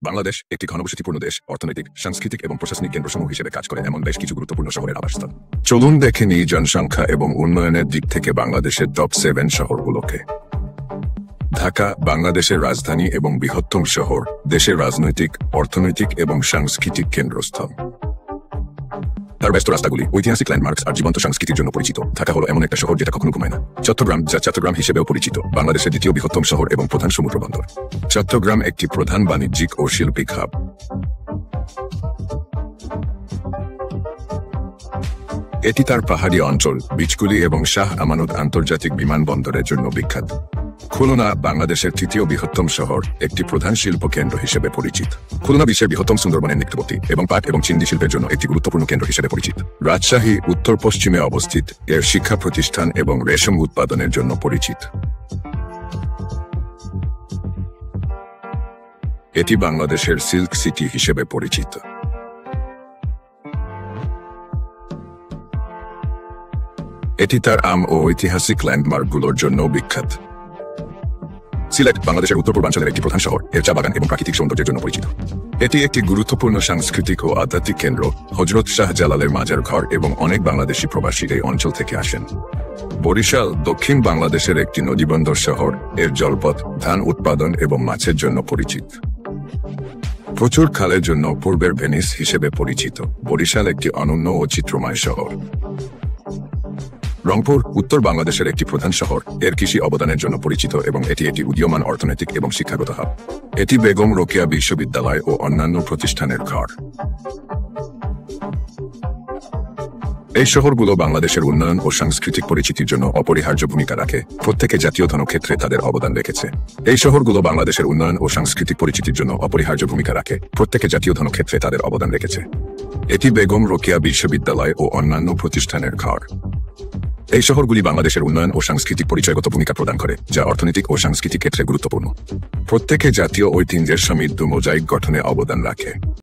বাংলাদেশ একটি ঘনবসতিপূর্ণ দেশ, অর্থনৈতিক, সাংস্কৃতিক এবং প্রশাসনিক কেন্দ্রসমূহ হিসেবে কাজ করে এমন বেশ কিছু গুরুত্বপূর্ণ শহরের আবাসস্থল। চলুন দেখে নিই জনসংখ্যা এবং উন্নয়নের দিক থেকে বাংলাদেশের টপ 7 শহরগুলোকে। ঢাকা বাংলাদেশের রাজধানী এবং বৃহত্তম শহর, দেশের রাজনৈতিক, অর্থনৈতিক এবং সাংস্কৃতিক কেন্দ্রস্থল। তার ব্যস্ত রাস্তাগুলি, ঐতিহাসিক ল্যান্ডমার্কস আর জীবন্ত সংস্কৃতির জন্য পরিচিত। ঢাকা হলো এমন একটা শহর যেটা কখনো ঘুমায় না। চট্টগ্রাম, যা চট্টগ্রাম হিসেবেও পরিচিত, বাংলাদেশের দ্বিতীয় বৃহত্তম শহর এবং প্রধান সমুদ্র বন্দর। চট্টগ্রাম একটি প্রধান বাণিজ্যিক ও শিল্পিক হাব। এটি তার পাহাড়ি অঞ্চল, বিচগুলি এবং শাহ আমানত আন্তর্জাতিক বিমানবন্দরের জন্য বিখ্যাত। খুলনা বাংলাদেশের তৃতীয় বৃহত্তম শহর, একটি প্রধান শিল্প কেন্দ্র হিসেবে পরিচিত। খুলনা বিশ্বের বৃহত্তম সুন্দরবনের নিকটবর্তী এবং পাট এবং চিংড়ি শিল্পের জন্য একটি গুরুত্বপূর্ণ কেন্দ্র হিসেবে পরিচিত। রাজশাহী উত্তর পশ্চিমে অবস্থিত, এর শিক্ষা প্রতিষ্ঠান এবং রেশম উৎপাদনের জন্য পরিচিত। এটি বাংলাদেশের সিল্ক সিটি হিসেবে পরিচিত। এটি তার আম ও ঐতিহাসিক ল্যান্ডমার্কগুলোর জন্য বিখ্যাত। সিলেট বাংলাদেশের উত্তর পূর্বাঞ্চলের একটি প্রধান শহর, এর চা বাগান এবং প্রাকৃতিক সৌন্দর্যের জন্য পরিচিত। এটি একটি গুরুত্বপূর্ণ সাংস্কৃতিক ও আধ্যাত্মিক কেন্দ্র। হযরত শাহজালালের মাজার ঘর এবং অনেক বাংলাদেশি প্রবাসী এই অঞ্চল থেকে আসেন। বরিশাল দক্ষিণ বাংলাদেশের একটি নদীবন্দর শহর, এর জলপথ, ধান উৎপাদন এবং মাছের জন্য পরিচিত। প্রচুর খালের জন্য পূর্বের ভেনিস হিসেবে পরিচিত। বরিশাল একটি অনন্য ও চিত্রময় শহর। রংপুর উত্তর বাংলাদেশের একটি প্রধান শহর, এর কৃষি অবদানের জন্য পরিচিত এবং এটি একটি উদীয়মান অর্থনৈতিক এবং শিক্ষাগত হাব। এটি বেগম রোকেয়া বিশ্ববিদ্যালয় ও অন্যান্য প্রতিষ্ঠানের ঘর। এই শহরগুলো বাংলাদেশের উন্নয়ন ও সাংস্কৃতিক পরিচিতির জন্য অপরিহার্য ভূমিকা রাখে। প্রত্যেকে জাতীয় ধনক্ষেত্রে তাদের অবদান রেখেছে। এই শহরগুলো বাংলাদেশের উন্নয়ন ও সাংস্কৃতিক পরিচিতির জন্য অপরিহার্য ভূমিকা রাখে। প্রত্যেকে জাতীয় ধনক্ষেত্রে তাদের অবদান রেখেছে। এটি বেগম রোকেয়া বিশ্ববিদ্যালয় ও অন্যান্য প্রতিষ্ঠানের ঘর। এই শহরগুলি বাংলাদেশের উন্নয়ন ও সাংস্কৃতিক পরিচয়গত ভূমিকা প্রদান করে, যা অর্থনৈতিক ও সাংস্কৃতিক ক্ষেত্রে গুরুত্বপূর্ণ। প্রত্যেকে জাতীয় ঐতিহ্যের সমৃদ্ধ মোজাইক গঠনে অবদান রাখে।